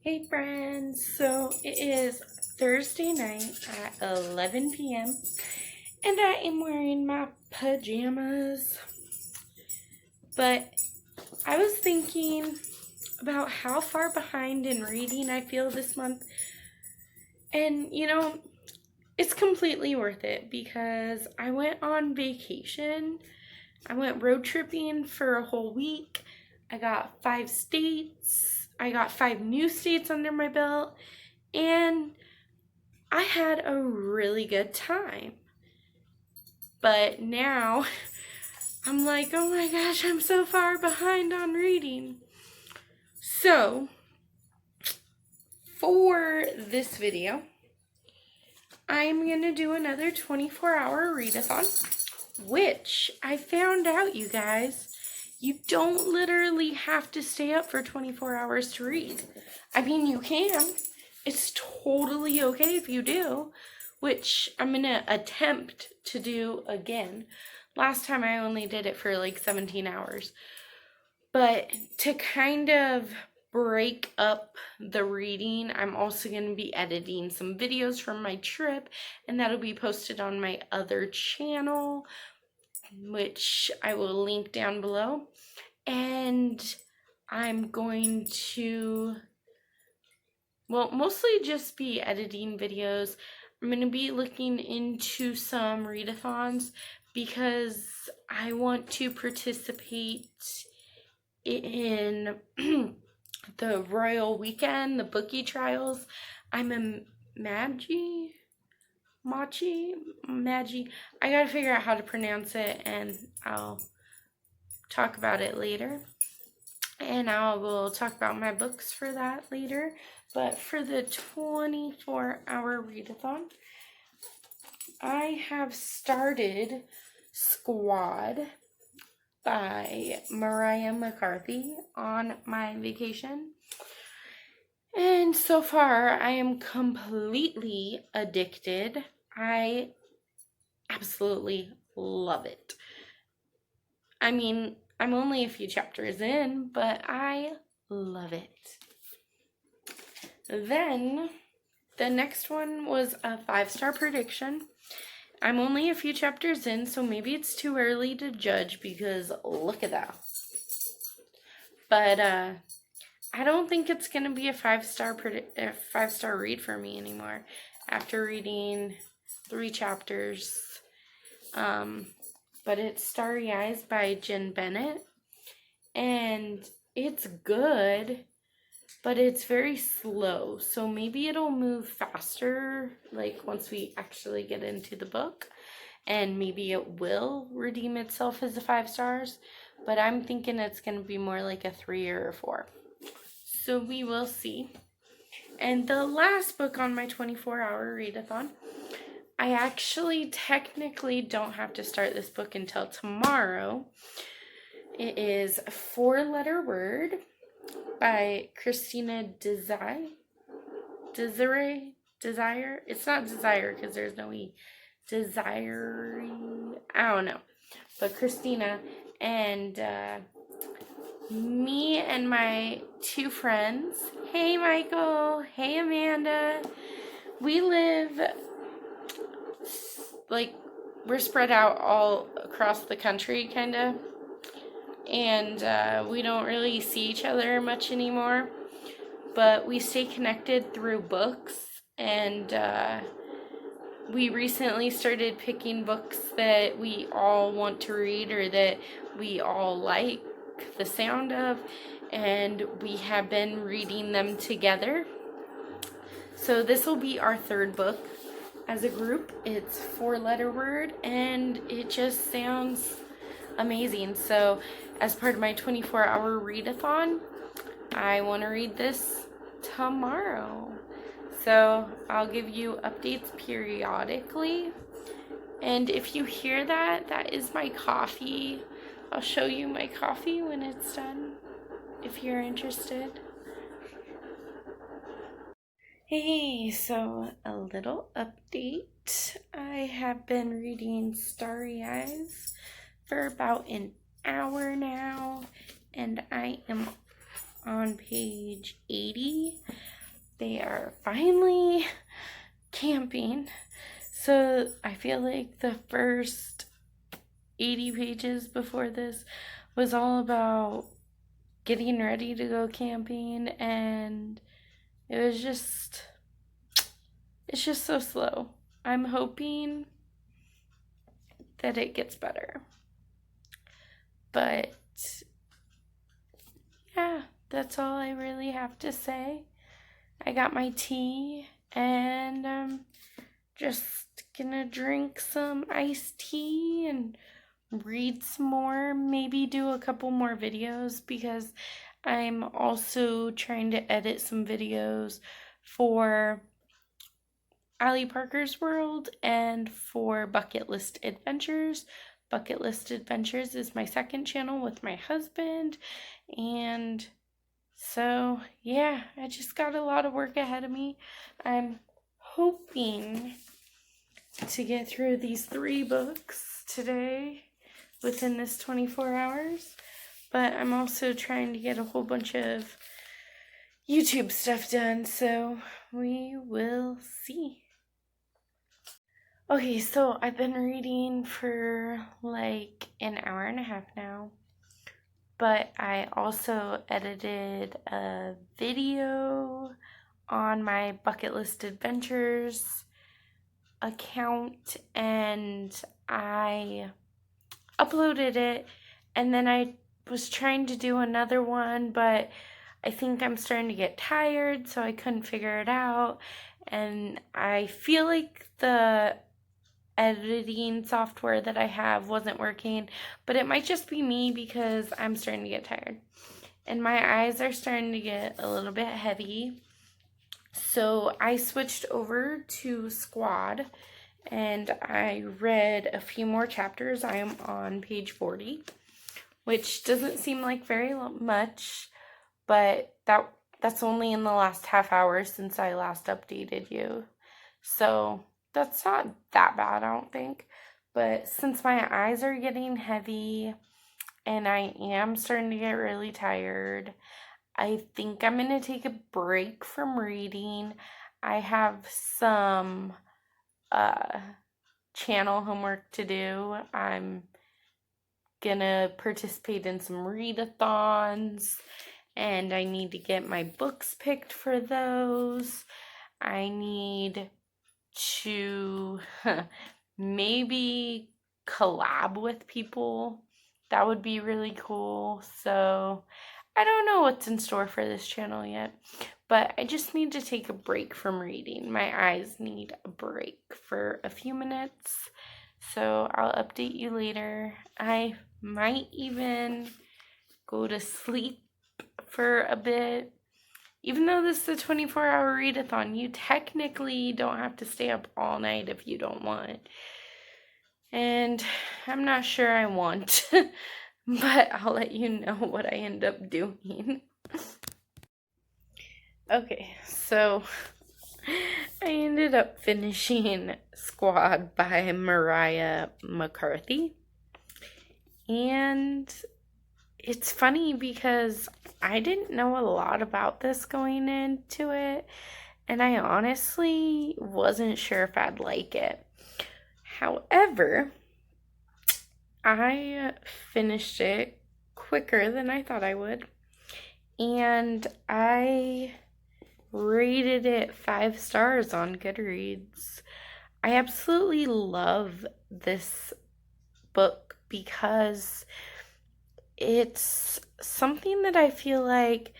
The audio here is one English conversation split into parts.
Hey friends, so it is Thursday night at 11 p.m. and I am wearing my pajamas. But I was thinking about how far behind in reading I feel this month. And it's completely worth it because I went on vacation. I went road tripping for a whole week. I got 5 states. I got 5 new states under my belt. And I had a really good time. But now I'm like, oh my gosh, I'm so far behind on reading. So for this video, I'm going to do another 24-hour readathon, which I found out, you guys, you don't literally have to stay up for 24 hours to read. I mean, you can. It's totally okay if you do, which I'm going to attempt to do again. Last time I only did it for like 17 hours. But to kind of break up the reading, I'm also going to be editing some videos from my trip, and that'll be posted on my other channel, which I will link down below. And I'm going to, well, mostly just be editing videos. I'm going to be looking into some readathons because I want to participate in the Royal Weekend, the bookie trials. I'm a Magi. I gotta figure out how to pronounce it, and I'll talk about it later. And I will talk about my books for that later. But for the 24-hour readathon, I have started Squad by Mariah McCarthy on my vacation. And so far, I am completely addicted. I absolutely love it. I mean, I'm only a few chapters in, but I love it. Then, the next one was a 5-star prediction. I'm only a few chapters in, so maybe it's too early to judge because look at that. But, I don't think it's going to be a 5-star read for me anymore after reading 3 chapters. But it's Starry Eyes by Jen Bennett, and it's good, but it's very slow, so maybe it'll move faster, like once we actually get into the book, and maybe it will redeem itself as a 5 stars, but I'm thinking it's going to be more like a 3 or a 4. So we will see. And the last book on my 24-hour readathon, I actually technically don't have to start this book until tomorrow. It is a 4-letter word by Christina Desire. It's not Desire because there's no E. Desire. I don't know. But Christina, and me and my 2 friends, hey Michael, hey Amanda, we live, like, we're spread out all across the country, kind of, and we don't really see each other much anymore, but we stay connected through books, and we recently started picking books that we all want to read or that we all like the sound of, and we have been reading them together. So this will be our 3rd book as a group. It's 4-letter word, and it just sounds amazing. So as part of my 24-hour readathon, I want to read this tomorrow. So I'll give you updates periodically. And if you hear that, that is my coffee. I'll show you my coffee when it's done, if you're interested. Hey, so a little update. I have been reading Starry Eyes for about an hour now, and I am on page 80. they are finally camping. So I feel like the first 80 pages before this was all about getting ready to go camping, and it's just so slow. I'm hoping that it gets better. But yeah, that's all I really have to say. I got my tea, and I'm just gonna drink some iced tea and read some more, maybe do a couple more videos, because I'm also trying to edit some videos for Allie Parker's World and for Bucket List Adventures. Bucket List Adventures is my second channel with my husband, and so yeah, I just got a lot of work ahead of me. I'm hoping to get through these 3 books today within this 24 hours, but I'm also trying to get a whole bunch of YouTube stuff done, so we will see. Okay, so I've been reading for like an hour and a half now, but I also edited a video on my Bucket List Adventures account, and I uploaded it, and then I was trying to do another one, but I think I'm starting to get tired, so I couldn't figure it out, and I feel like the editing software that I have wasn't working, but it might just be me because I'm starting to get tired, and my eyes are starting to get a little bit heavy, so I switched over to Squad, and I read a few more chapters. I am on page 40, which doesn't seem like very much, but that's only in the last half hour since I last updated you. So that's not that bad, I don't think. But since my eyes are getting heavy and I am starting to get really tired, I think I'm going to take a break from reading. I have some channel homework to do. I'm gonna participate in some readathons, and I need to get my books picked for those. I need to maybe collab with people. That would be really cool. So I don't know what's in store for this channel yet, but I just need to take a break from reading. My eyes need a break for a few minutes, so I'll update you later. I might even go to sleep for a bit. Even though this is a 24-hour readathon, you technically don't have to stay up all night if you don't want. And I'm not sure I want, but I'll let you know what I end up doing. Okay, so I ended up finishing Squad by Mariah McCarthy. And it's funny because I didn't know a lot about this going into it, and I honestly wasn't sure if I'd like it. However, I finished it quicker than I thought I would, and I rated it 5 stars on Goodreads. I absolutely love this book because it's something that I feel like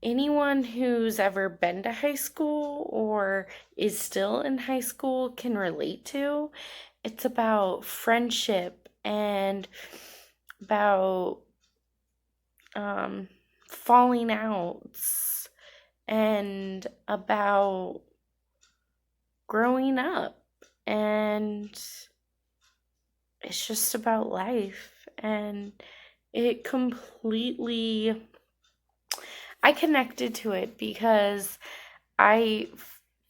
anyone who's ever been to high school or is still in high school can relate to. It's about friendship and about falling outs and about growing up, and it's just about life, and it completely, I connected to it because I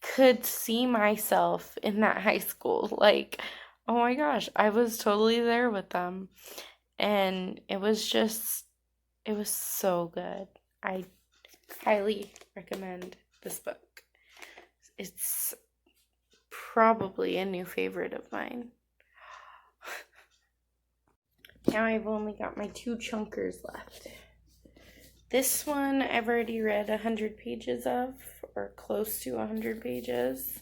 could see myself in that high school. Like, oh my gosh, I was totally there with them. And it was so good. I highly recommend this book. It's probably a new favorite of mine. Now I've only got my 2 chunkers left. This one I've already read 100 pages of, or close to 100 pages.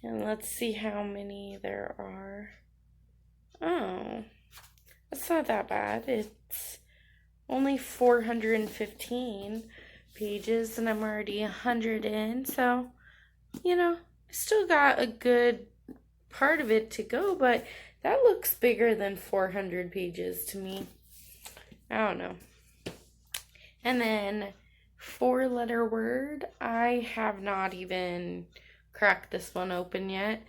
And let's see how many there are. Oh, that's not that bad. It's only 415 pages, and I'm already 100 in. So, you know, I still got a good part of it to go, but that looks bigger than 400 pages to me. I don't know. And then 4-letter word. I have not even cracked this one open yet,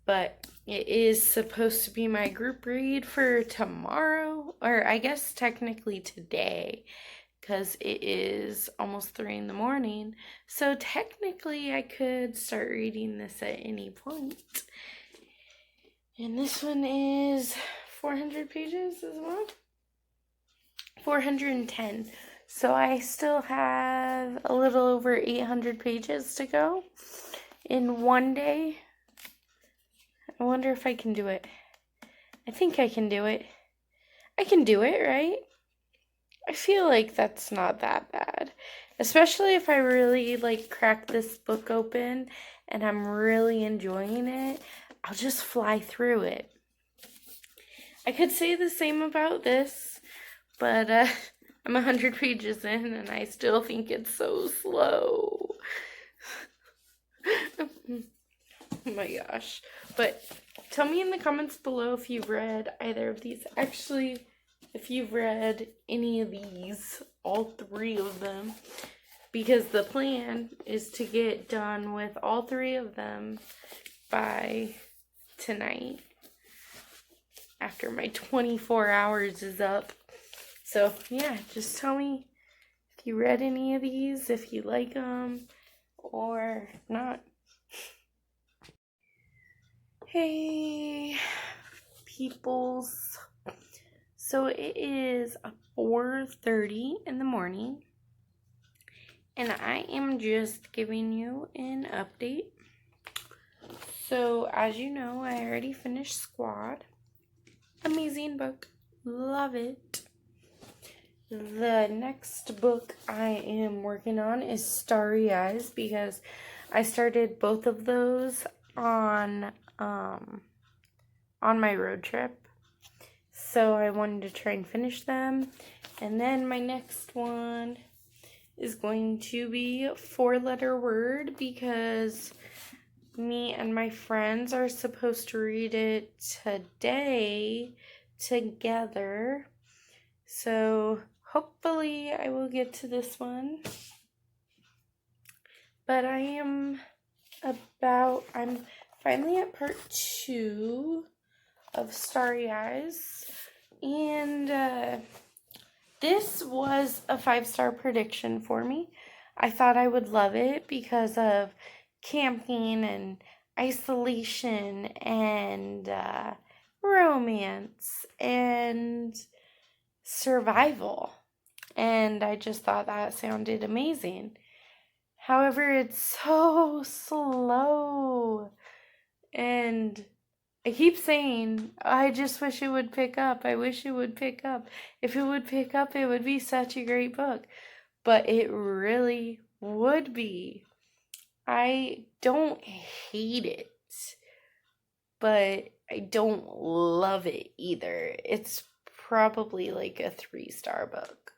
but it is supposed to be my group read for tomorrow, or I guess technically today, because it is almost 3 in the morning. So technically I could start reading this at any point. And this one is 400 pages as well. 410. So I still have a little over 800 pages to go in one day. I wonder if I can do it. I think I can do it. I can do it, right? I feel like that's not that bad. Especially if I really crack this book open and I'm really enjoying it. I'll just fly through it. I could say the same about this, but I'm 100 pages in and I still think it's so slow. Oh my gosh. But tell me in the comments below if you've read either of these. Actually, if you've read any of these, all 3 of them. Because the plan is to get done with all 3 of them by tonight, after my 24 hours is up. So yeah, just tell me if you read any of these, if you like them or not. Hey peoples, so it is 4:30 in the morning and I am just giving you an update. So, as you know, I already finished Squad. Amazing book. Love it. The next book I am working on is Starry Eyes, because I started both of those on my road trip. So I wanted to try and finish them. And then my next one is going to be 4-letter word, because me and my friends are supposed to read it today together. So hopefully I will get to this one. But I'm finally at part 2 of Starry Eyes. And this was a 5-star prediction for me. I thought I would love it because of camping and isolation and romance and survival. And I just thought that sounded amazing. However, it's so slow. And I keep saying, I just wish it would pick up. I wish it would pick up. If it would pick up, it would be such a great book. But it really would be. I don't hate it, but I don't love it either. It's probably like a 3-star book.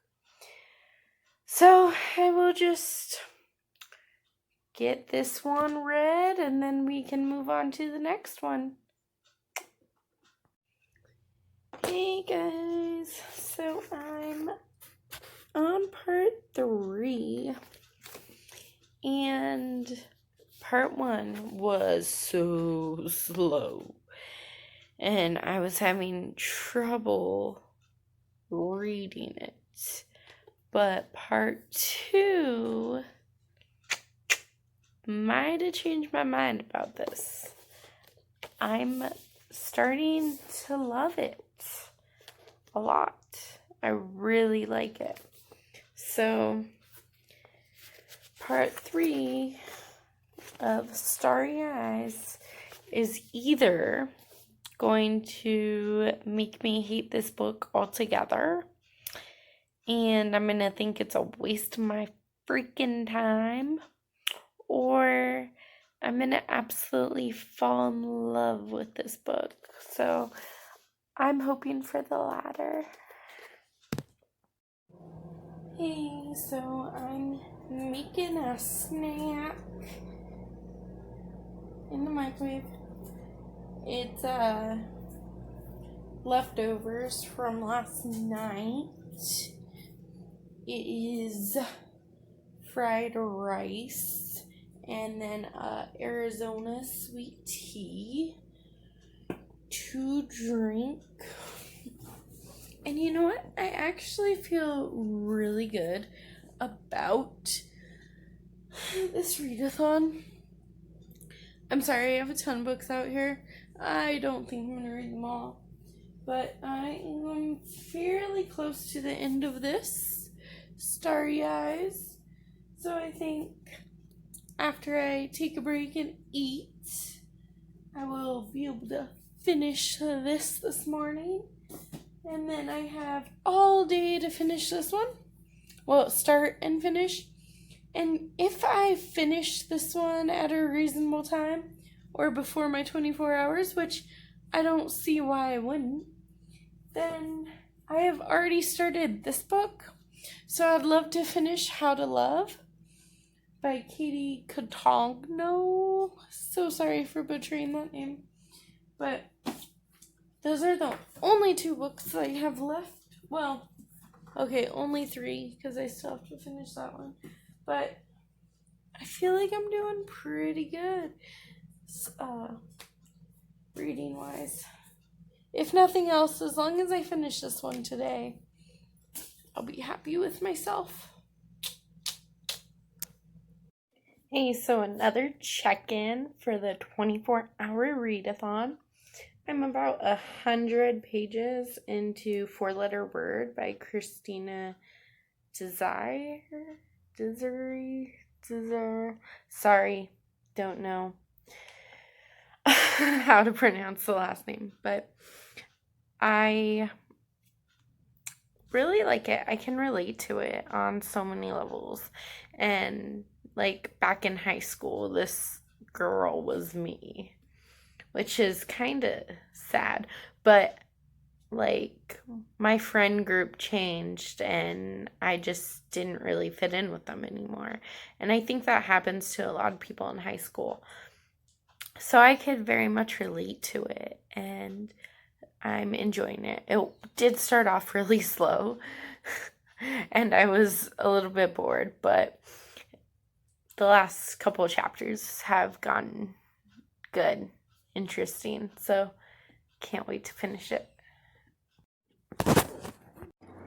So I will just get this one read and then we can move on to the next one. Hey guys, so I'm on part 3 and part 1 was so slow and I was having trouble reading it, but part 2 might have changed my mind about this. I'm starting to love it a lot. I really like it. So part 3 of Starry Eyes is either going to make me hate this book altogether, and I'm gonna think it's a waste of my freaking time, or I'm gonna absolutely fall in love with this book. So I'm hoping for the latter. Hey, so I'm making a snack in the microwave. It's leftovers from last night. It is fried rice and then Arizona sweet tea to drink. And you know what? I actually feel really good about this readathon. I'm sorry, I have a ton of books out here. I don't think I'm going to read them all. But I am fairly close to the end of this Starry Eyes. So I think after I take a break and eat, I will be able to finish this morning. And then I have all day to finish this one. Well, start and finish. And if I finish this one at a reasonable time, or before my 24 hours, which I don't see why I wouldn't, then I have already started this book. So I'd love to finish How to Love by Katie Cotogno. So sorry for butchering that name. But those are the only 2 books I have left. Well, okay, only 3, because I still have to finish that one. But I feel like I'm doing pretty good, reading-wise. If nothing else, as long as I finish this one today, I'll be happy with myself. Hey, so another check-in for the 24-hour readathon. I'm about 100 pages into 4-Letter Word by Christina Desire. Sorry, don't know how to pronounce the last name, but I really like it. I can relate to it on so many levels. And like back in high school, this girl was me, which is kind of sad, but like my friend group changed and I just didn't really fit in with them anymore. And I think that happens to a lot of people in high school. So I could very much relate to it and I'm enjoying it. It did start off really slow and I was a little bit bored, but the last couple of chapters have gotten good, interesting, so can't wait to finish it.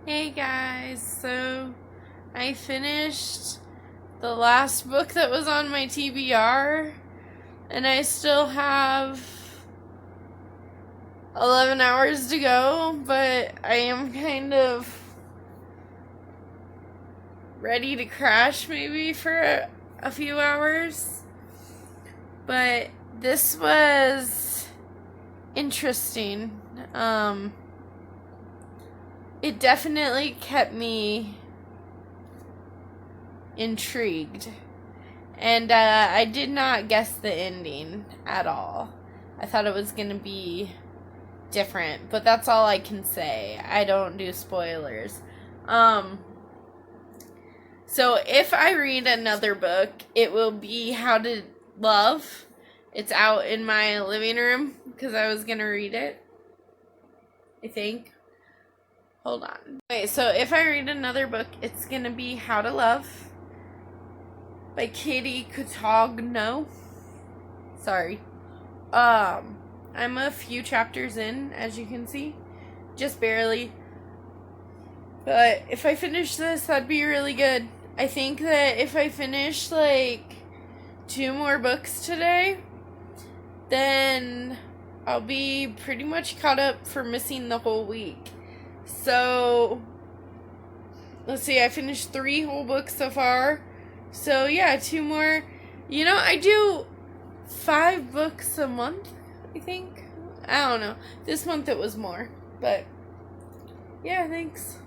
Hey guys, so I finished the last book that was on my TBR and I still have 11 hours to go, but I am kind of ready to crash maybe for a few hours. But this was interesting. It definitely kept me intrigued. And I did not guess the ending at all. I thought it was going to be different, but that's all I can say. I don't do spoilers. So if I read another book, it will be How to Love. It's out in my living room because I was going to read it, I think. Hold on. Okay, so if I read another book, it's going to be How to Love by Katie Cotogno. Sorry. I'm a few chapters in, as you can see. Just barely. But if I finish this, that'd be really good. I think that if I finish, like, 2 more books today, then I'll be pretty much caught up for missing the whole week. So, let's see, I finished 3 whole books so far. So yeah, 2 more. You know, I do 5 books a month, I think. I don't know. This month it was more. But yeah, thanks.